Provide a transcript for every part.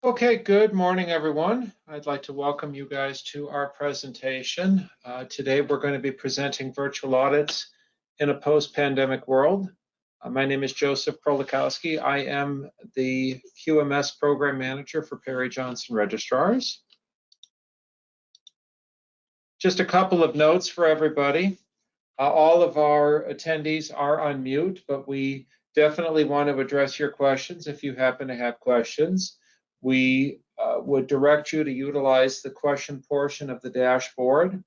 Okay, good morning, everyone. I'd like to welcome you guys to our presentation. Today, we're going to be presenting virtual audits in a post-pandemic world. My name is Joseph Krolikowski. I am the QMS Program Manager for Perry Johnson Registrars. Just a couple of notes for everybody. All of our attendees are on mute, but we definitely want to address your questions if you happen to have questions. We would direct you to utilize the question portion of the dashboard.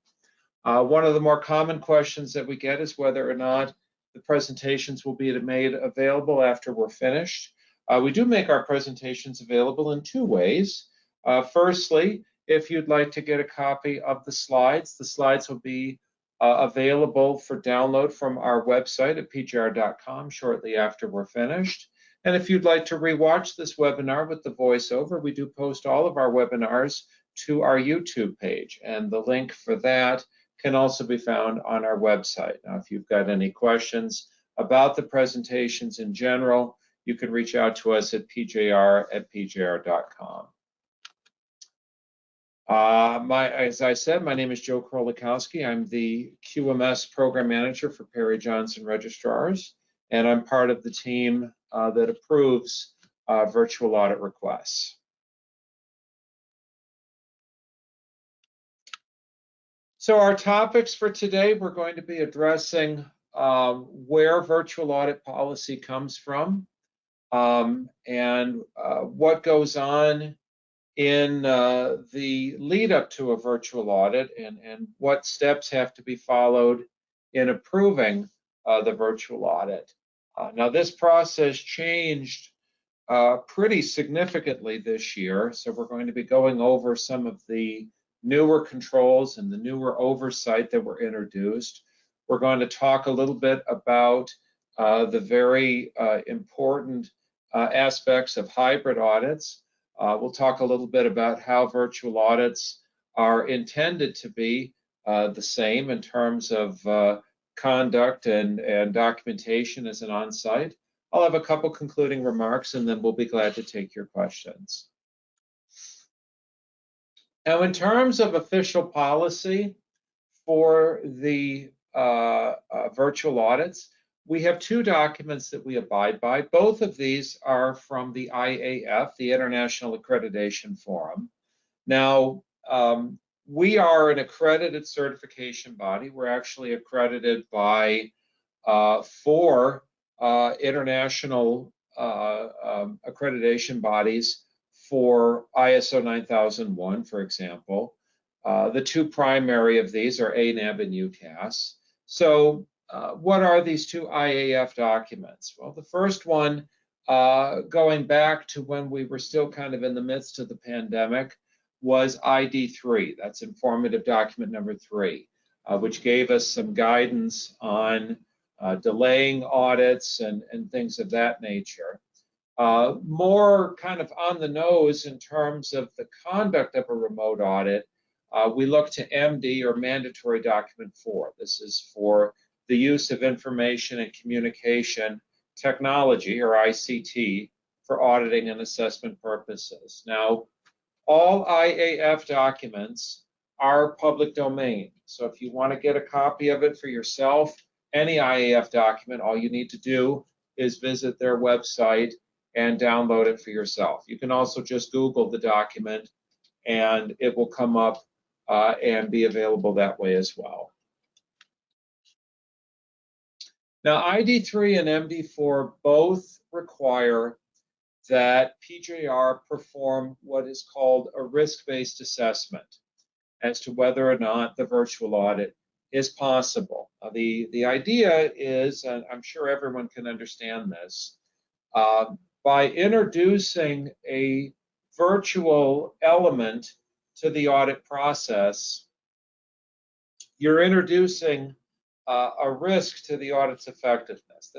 One of the more common questions that we get is whether or not the presentations will be made available after we're finished. We do make our presentations available in two ways. Firstly, if you'd like to get a copy of the slides will be available for download from our website at pjr.com shortly after we're finished. And if you'd like to rewatch this webinar with the voiceover, we do post all of our webinars to our YouTube page, and the link for that can also be found on our website. Now, if you've got any questions about the presentations in general, you can reach out to us at pjr@pjr.com. As I said, my name is Joe Krolikowski. I'm the QMS Program Manager for Perry Johnson Registrars, and I'm part of the team that approves virtual audit requests. So our topics for today, we're going to be addressing where virtual audit policy comes from and what goes on in the lead up to a virtual audit and what steps have to be followed in approving the virtual audit. Now, this process changed pretty significantly this year, so we're going to be going over some of the newer controls and the newer oversight that were introduced. We're going to talk a little bit about the very important aspects of hybrid audits. We'll talk a little bit about how virtual audits are intended to be the same in terms of conduct and documentation as an on-site. I'll have a couple concluding remarks, and then we'll be glad to take your questions. Now, in terms of official policy for the virtual audits, we have two documents that we abide by. Both of these are from the IAF, the International Accreditation Forum. Now, we are an accredited certification body. We're actually accredited by 4 international accreditation bodies for ISO 9001, for example. The 2 primary of these are ANAB and UCAS. So what are these 2 IAF documents? Well, the first one, going back to when we were still kind of in the midst of the pandemic, was ID3. That's informative document number 3, which gave us some guidance on delaying audits and things of that nature. More kind of on the nose in terms of the conduct of a remote audit, we look to MD, or Mandatory Document 4. This is for the use of information and communication technology, or ICT, for auditing and assessment purposes. Now, all IAF documents are public domain. So if you want to get a copy of it for yourself, any IAF document, all you need to do is visit their website and download it for yourself. You can also just Google the document and it will come up and be available that way as well. Now, ID3 and MD4 both require that PJR perform what is called a risk-based assessment as to whether or not the virtual audit is possible. The idea is, and I'm sure everyone can understand this, by introducing a virtual element to the audit process, you're introducing a risk to the audit's effectiveness.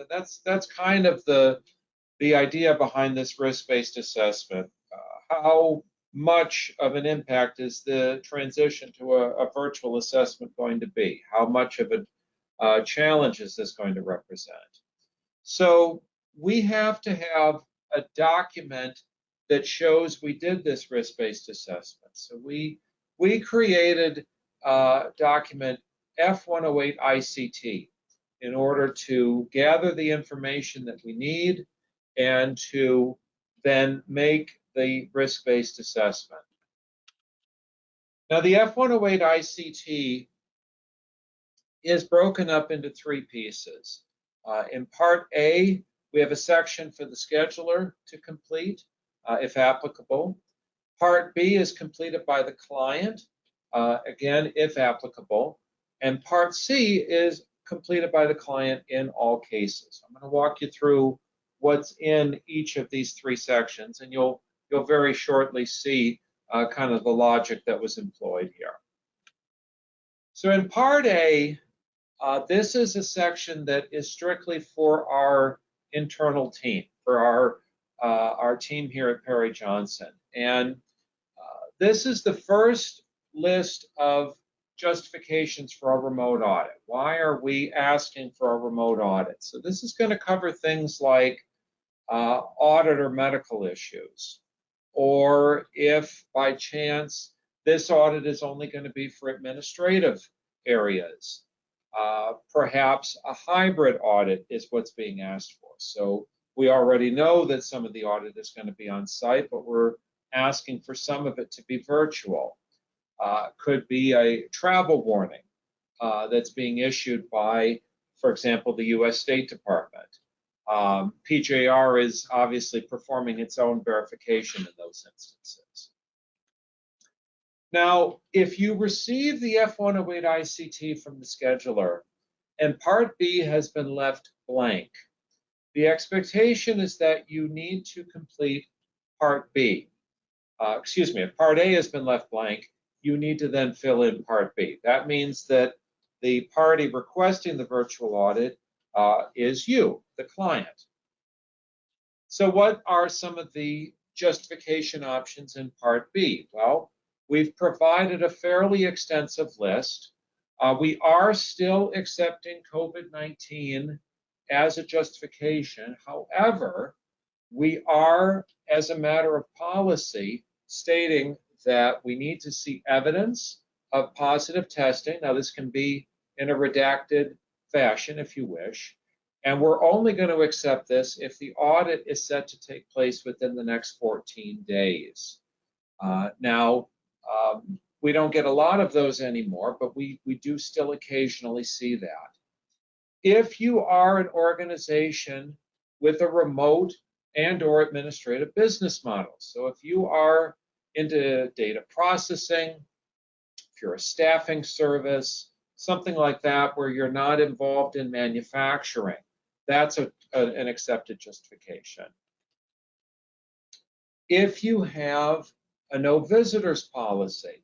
That's kind of the idea behind this risk-based assessment. How much of an impact is the transition to a virtual assessment going to be? How much of a challenge is this going to represent? So we have to have a document that shows we did this risk-based assessment. So we created document F108 ICT in order to gather the information that we need and to then make the risk-based assessment. Now, the F108 ICT is broken up into three pieces. In Part A, we have a section for the scheduler to complete, if applicable. Part B is completed by the client, again, if applicable. And Part C is completed by the client in all cases. I'm going to walk you through what's in each of these three sections, and you'll very shortly see kind of the logic that was employed here. So in Part A, this is a section that is strictly for our internal team, for our team here at Perry Johnson. And this is the first list of justifications for a remote audit. Why are we asking for a remote audit? So this is going to cover things like audit or medical issues, or if by chance this audit is only going to be for administrative areas. Perhaps a hybrid audit is what's being asked for. So we already know that some of the audit is going to be on site, but we're asking for some of it to be virtual. Could be a travel warning that's being issued by, for example, the US State Department. PJR is obviously performing its own verification in those instances. Now, if you receive the F108 ICT from the scheduler and Part B has been left blank, the expectation is that you need to complete Part B. If Part A has been left blank, you need to then fill in Part B. That means that the party requesting the virtual audit is you, the client. So what are some of the justification options in Part B? Well, we've provided a fairly extensive list. We are still accepting COVID-19 as a justification. However, we are, as a matter of policy, stating that we need to see evidence of positive testing. Now, this can be in a redacted fashion if you wish. And we're only going to accept this if the audit is set to take place within the next 14 days. We don't get a lot of those anymore, but we do still occasionally see that. If you are an organization with a remote and or administrative business model, so if you are into data processing, if you're a staffing service, something like that where you're not involved in manufacturing, that's an accepted justification. If you have a no visitors policy,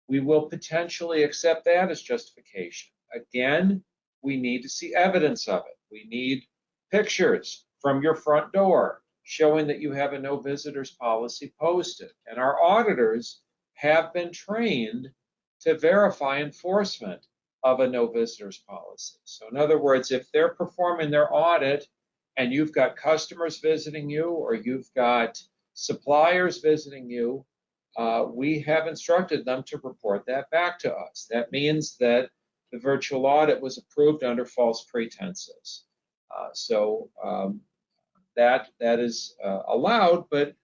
we will potentially accept that as justification. Again, we need to see evidence of it. We need pictures from your front door showing that you have a no visitors policy posted. And our auditors have been trained to verify enforcement of a no visitors policy. So in other words, if they're performing their audit and you've got customers visiting you or you've got suppliers visiting you, we have instructed them to report that back to us. That means that the virtual audit was approved under false pretenses. That is allowed, but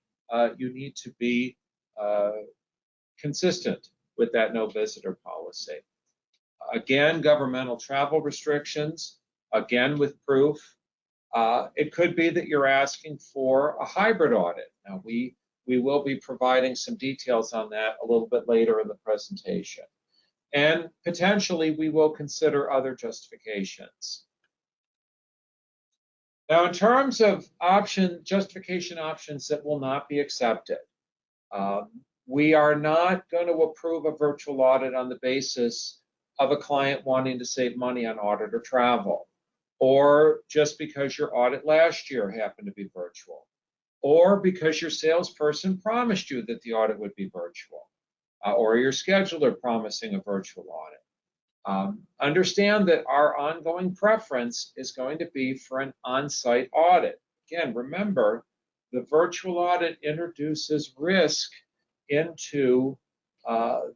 you need to be consistent with that no visitor policy. Again, governmental travel restrictions, again with proof. It could be that you're asking for a hybrid audit. Now, we will be providing some details on that a little bit later in the presentation. And potentially, we will consider other justifications. Now, in terms of justification options that will not be accepted, we are not going to approve a virtual audit on the basis of a client wanting to save money on audit or travel, or just because your audit last year happened to be virtual, or because your salesperson promised you that the audit would be virtual, or your scheduler promising a virtual audit. Understand that our ongoing preference is going to be for an on-site audit. Again, remember, the virtual audit introduces risk into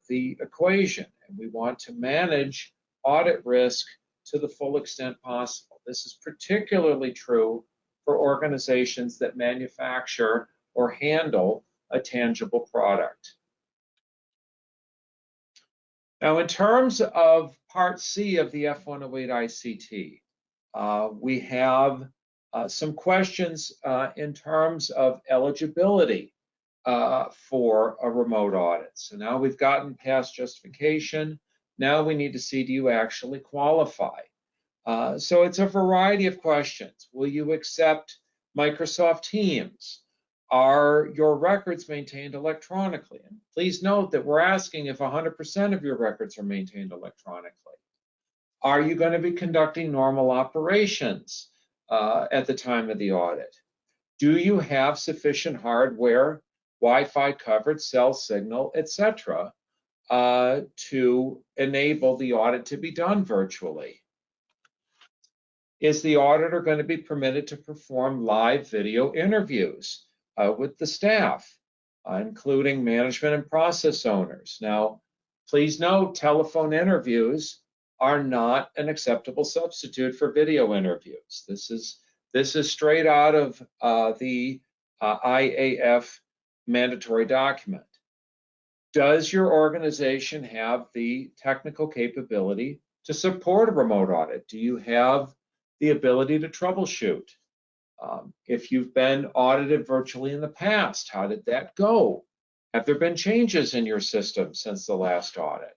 the equation, and we want to manage audit risk to the full extent possible. This is particularly true for organizations that manufacture or handle a tangible product. Now, in terms of Part C of the F108 ICT, we have some questions in terms of eligibility for a remote audit. So now we've gotten past justification. Now we need to see, do you actually qualify? So it's a variety of questions. Will you accept Microsoft Teams? Are your records maintained electronically? And please note that we're asking if 100% of your records are maintained electronically. Are you going to be conducting normal operations at the time of the audit? Do you have sufficient hardware, Wi-Fi coverage, cell signal, etc., to enable the audit to be done virtually? Is the auditor going to be permitted to perform live video interviews with the staff, including management and process owners? Now, please note, telephone interviews are not an acceptable substitute for video interviews. This is straight out of the IAF mandatory document. Does your organization have the technical capability to support a remote audit? Do you have the ability to troubleshoot? If you've been audited virtually in the past, how did that go? Have there been changes in your system since the last audit?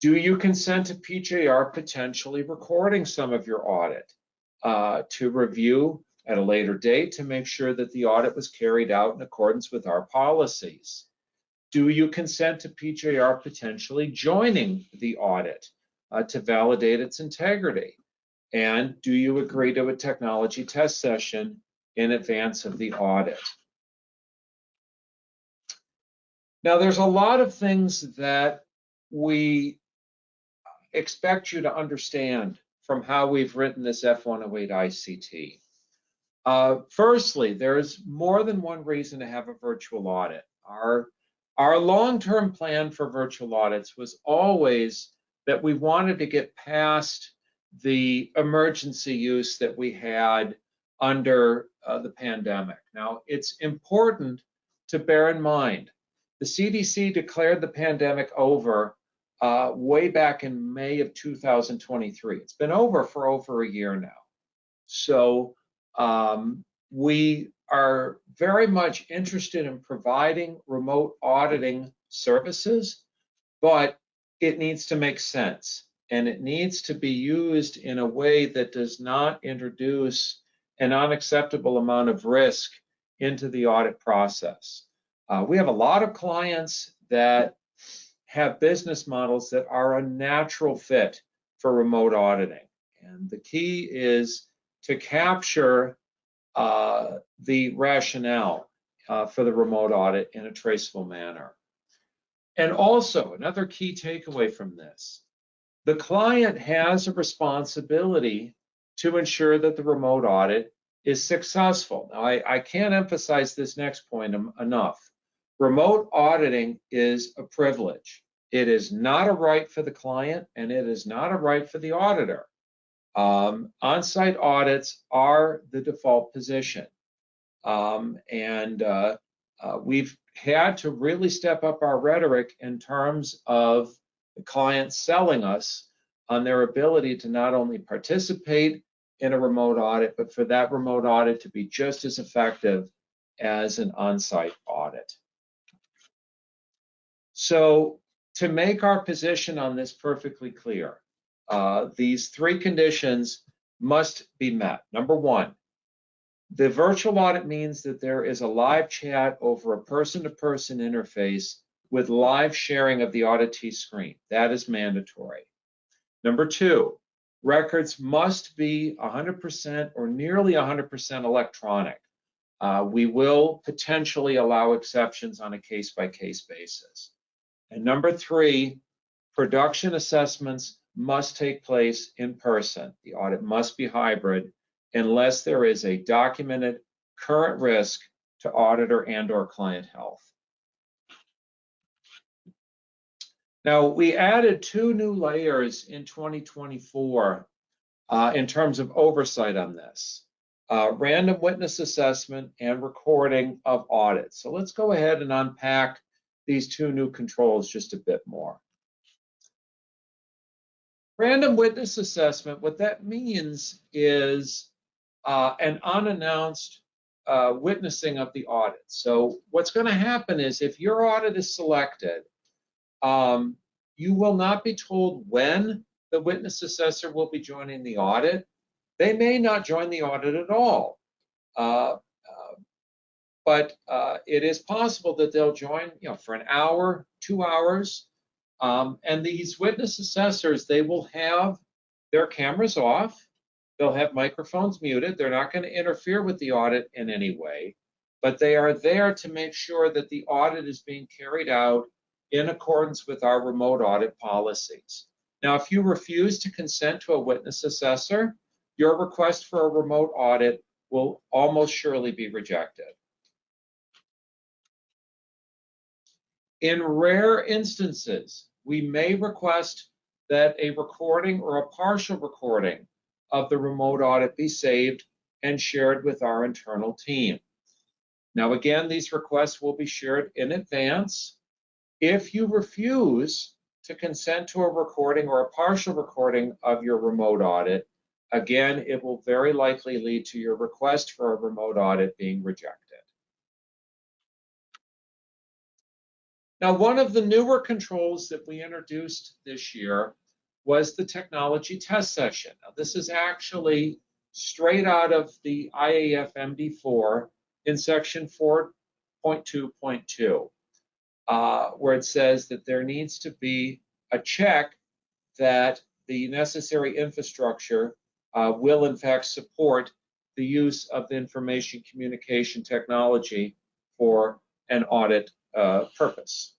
Do you consent to PJR potentially recording some of your audit to review at a later date to make sure that the audit was carried out in accordance with our policies? Do you consent to PJR potentially joining the audit to validate its integrity? And do you agree to a technology test session in advance of the audit? Now, there's a lot of things that we expect you to understand from how we've written this F108 ICT. Firstly, there's more than one reason to have a virtual audit. Our long-term plan for virtual audits was always that we wanted to get past the emergency use that we had under the pandemic. Now, it's important to bear in mind, the CDC declared the pandemic over way back in May of 2023. It's been over for over a year now. So we are very much interested in providing remote auditing services, but it needs to make sense, and it needs to be used in a way that does not introduce an unacceptable amount of risk into the audit process. We have a lot of clients that have business models that are a natural fit for remote auditing. And the key is to capture the rationale for the remote audit in a traceable manner. And also, another key takeaway from this, the client has a responsibility to ensure that the remote audit is successful. Now, I can't emphasize this next point enough. Remote auditing is a privilege. It is not a right for the client, and it is not a right for the auditor. On-site audits are the default position. We've had to really step up our rhetoric in terms of the clients selling us on their ability to not only participate in a remote audit, but for that remote audit to be just as effective as an on-site audit. So to make our position on this perfectly clear, these three conditions must be met. Number one, the virtual audit means that there is a live chat over a person-to-person interface with live sharing of the auditee screen. That is mandatory. Number two, records must be 100% or nearly 100% electronic. We will potentially allow exceptions on a case-by-case basis. And number three, production assessments must take place in person. The audit must be hybrid unless there is a documented current risk to auditor and/or client health. Now, we added 2 new layers in 2024 in terms of oversight on this. Random witness assessment and recording of audits. So let's go ahead and unpack these 2 new controls just a bit more. Random witness assessment, what that means is an unannounced witnessing of the audit. So what's going to happen is if your audit is selected, you will not be told when the witness assessor will be joining the audit. They may not join the audit at all, but it is possible that they'll join, for an hour, 2 hours. And these witness assessors, they will have their cameras off. They'll have microphones muted. They're not going to interfere with the audit in any way, but they are there to make sure that the audit is being carried out in accordance with our remote audit policies. Now, if you refuse to consent to a witness assessor, your request for a remote audit will almost surely be rejected. In rare instances, we may request that a recording or a partial recording of the remote audit be saved and shared with our internal team. Now, again, these requests will be shared in advance. If you refuse to consent to a recording or a partial recording of your remote audit, again, it will very likely lead to your request for a remote audit being rejected. Now, one of the newer controls that we introduced this year was the technology test session. Now, this is actually straight out of the IAF MD4 in section 4.2.2, where it says that there needs to be a check that the necessary infrastructure will in fact support the use of the information communication technology for an audit purpose.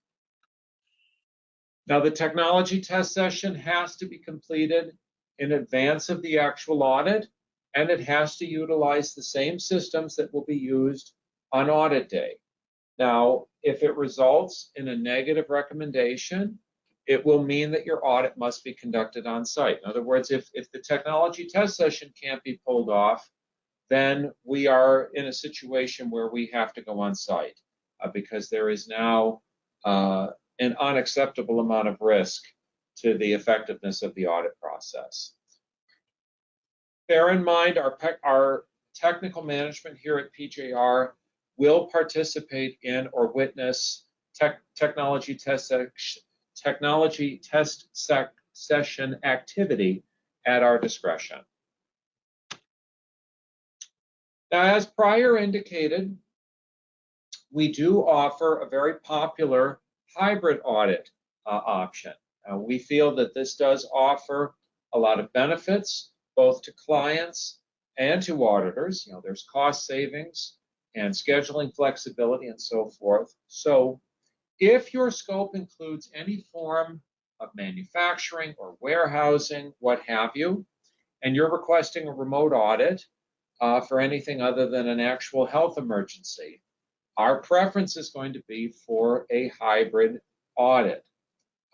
Now, the technology test session has to be completed in advance of the actual audit, and it has to utilize the same systems that will be used on audit day. Now, if it results in a negative recommendation, it will mean that your audit must be conducted on site. In other words, if the technology test session can't be pulled off, then we are in a situation where we have to go on site because there is now an unacceptable amount of risk to the effectiveness of the audit process. Bear in mind, our technical management here at PJR will participate in or witness technology test session activity at our discretion. Now, as prior indicated, we do offer a very popular hybrid audit option. We feel that this does offer a lot of benefits, both to clients and to auditors. There's cost savings and scheduling flexibility and so forth. So if your scope includes any form of manufacturing or warehousing, what have you, and you're requesting a remote audit for anything other than an actual health emergency, our preference is going to be for a hybrid audit.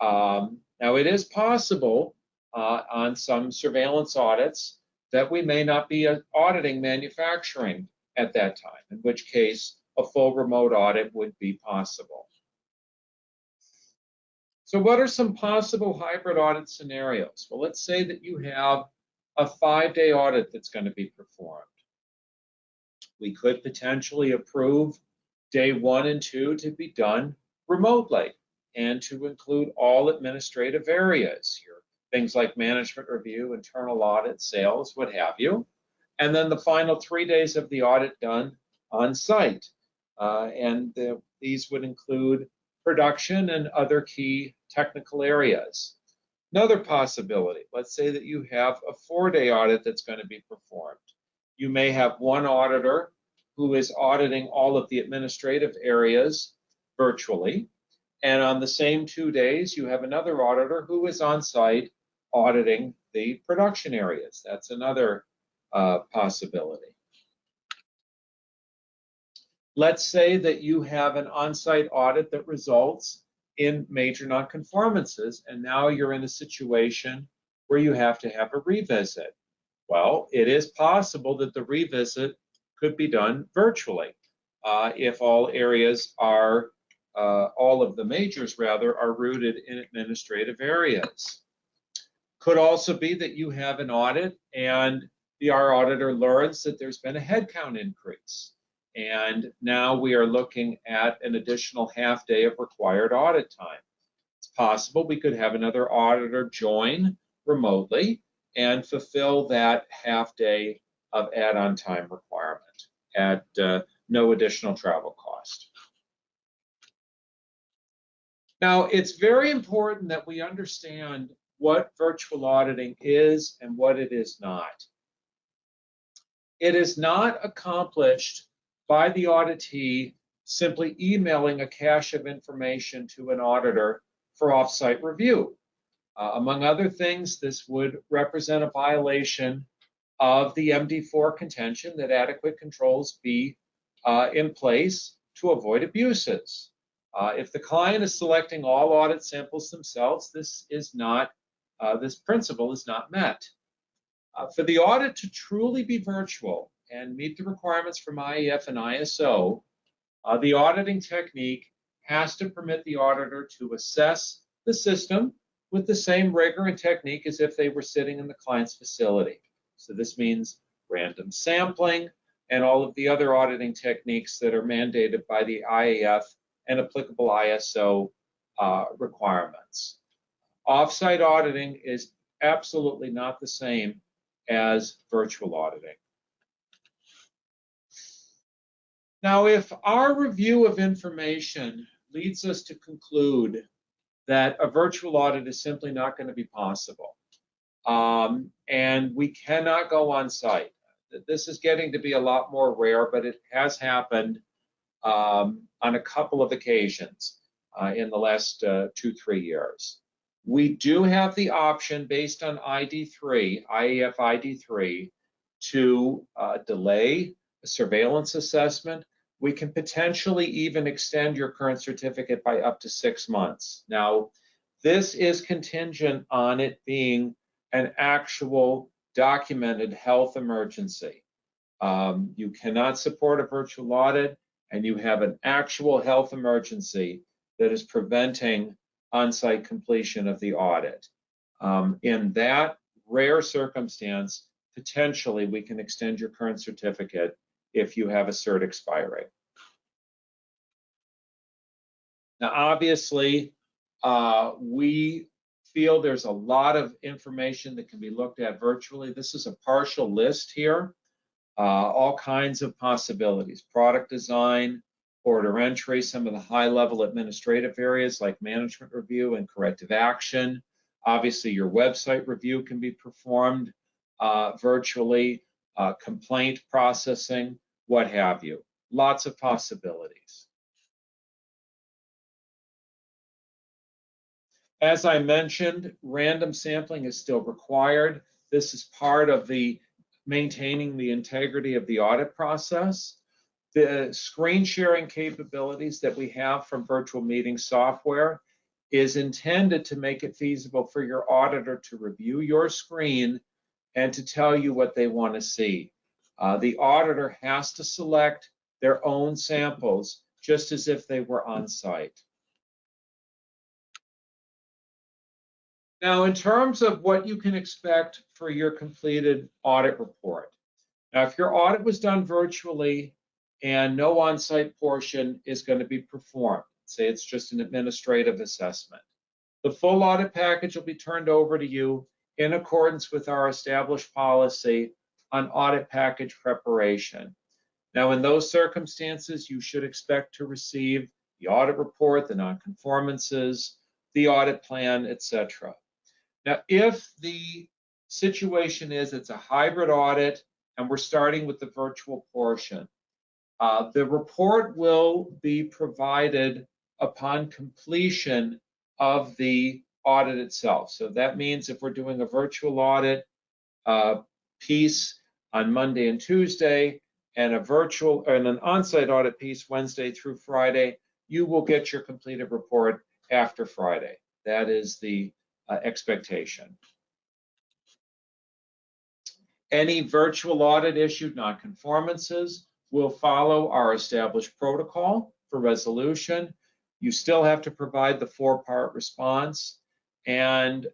Now, it is possible on some surveillance audits that we may not be auditing manufacturing at that time, in which case a full remote audit would be possible. So what are some possible hybrid audit scenarios? Well, let's say that you have a 5-day audit that's going to be performed. We could potentially approve day 1 and 2 to be done remotely and to include all administrative areas, things like management review, internal audit, sales, what have you. And then the final 3 days of the audit done on site. These would include production and other key technical areas. Another possibility, let's say that you have a 4-day audit that's going to be performed. You may have one auditor who is auditing all of the administrative areas virtually, and on the same 2 days, you have another auditor who is on site auditing the production areas. That's another possibility. Let's say that you have an on-site audit that results in major nonconformances, and now you're in a situation where you have to have a revisit. Well, it is possible that the revisit could be done virtually if all areas are, all of the majors rather, are rooted in administrative areas. Could also be that you have an audit and our auditor learns that there's been a headcount increase. And now we are looking at an additional half day of required audit time. It's possible we could have another auditor join remotely and fulfill that half day of add-on time requirement at no additional travel cost. Now, it's very important that we understand what virtual auditing is and what it is not. It is not accomplished by the auditee simply emailing a cache of information to an auditor for off-site review. Among other things, this would represent a violation of the MD4 contention that adequate controls be in place to avoid abuses. If the client is selecting all audit samples themselves, this principle is not met. For the audit to truly be virtual and meet the requirements from IAF and ISO, the auditing technique has to permit the auditor to assess the system with the same rigor and technique as if they were sitting in the client's facility. So this means random sampling and all of the other auditing techniques that are mandated by the IAF and applicable ISO requirements. Off-site auditing is absolutely not the same as virtual auditing. Now, if our review of information leads us to conclude that a virtual audit is simply not going to be possible, and we cannot go on site, this is getting to be a lot more rare, but it has happened on a couple of occasions in the last 2-3 years. We do have the option based on ID3, IAF ID3, to delay a surveillance assessment. We can potentially even extend your current certificate by up to 6 months. Now, this is contingent on it being an actual documented health emergency. You cannot support a virtual audit and you have an actual health emergency that is preventing on-site completion of the audit. In that rare circumstance, potentially we can extend your current certificate if you have a cert expiring. Now, obviously, we feel there's a lot of information that can be looked at virtually. This is a partial list here, all kinds of possibilities: product design, order entry, some of the high-level administrative areas like management review and corrective action. Obviously, your website review can be performed virtually, complaint processing, what have you. Lots of possibilities. As I mentioned, random sampling is still required. This is part of the maintaining the integrity of the audit process. The screen sharing capabilities that we have from virtual meeting software is intended to make it feasible for your auditor to review your screen and to tell you what they want to see. The auditor has to select their own samples just as if they were on site. Now, in terms of what you can expect for your completed audit report. Now, if your audit was done virtually and no on-site portion is going to be performed, say it's just an administrative assessment, the full audit package will be turned over to you in accordance with our established policy on audit package preparation. Now, in those circumstances, you should expect to receive the audit report, the nonconformances, the audit plan, etc. Now, if the situation is it's a hybrid audit and we're starting with the virtual portion, the report will be provided upon completion of the audit itself. So that means if we're doing a virtual audit piece, on Monday and Tuesday, and a virtual and an on-site audit piece Wednesday through Friday, you will get your completed report after Friday. That is the expectation. Any virtual audit issued nonconformances will follow our established protocol for resolution. You still have to provide the 4-part response. And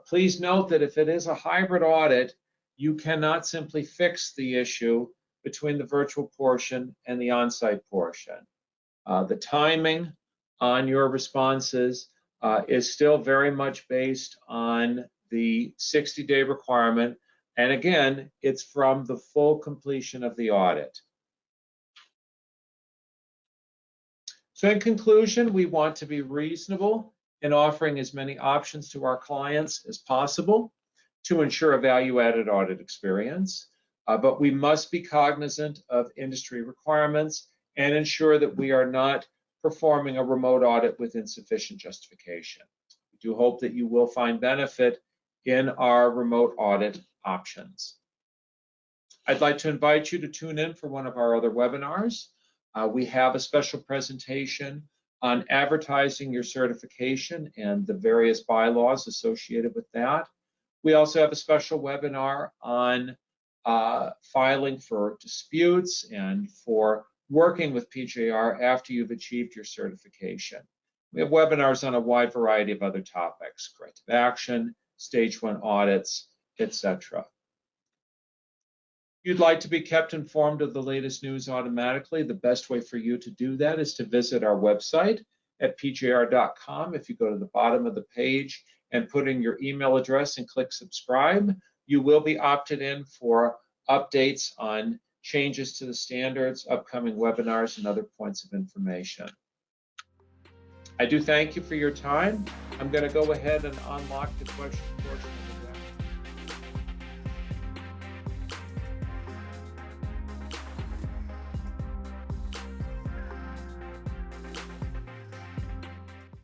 please note that if it is a hybrid audit, you cannot simply fix the issue between the virtual portion and the on-site portion. The timing on your responses is still very much based on the 60-day requirement. And again, it's from the full completion of the audit. So in conclusion, we want to be reasonable in offering as many options to our clients as possible to ensure a value-added audit experience. But we must be cognizant of industry requirements and ensure that we are not performing a remote audit with insufficient justification. We do hope that you will find benefit in our remote audit options. I'd like to invite you to tune in for one of our other webinars. We have a special presentation on advertising your certification and the various bylaws associated with that. We also have a special webinar on filing for disputes and for working with PJR after you've achieved your certification. We have webinars on a wide variety of other topics, corrective action, stage 1 audits, etc. If you'd like to be kept informed of the latest news automatically, the best way for you to do that is to visit our website at pjr.com. If you go to the bottom of the page and put in your email address and click subscribe, you will be opted in for updates on changes to the standards, upcoming webinars, and other points of information. I do thank you for your time. I'm going to go ahead and unlock the question portion.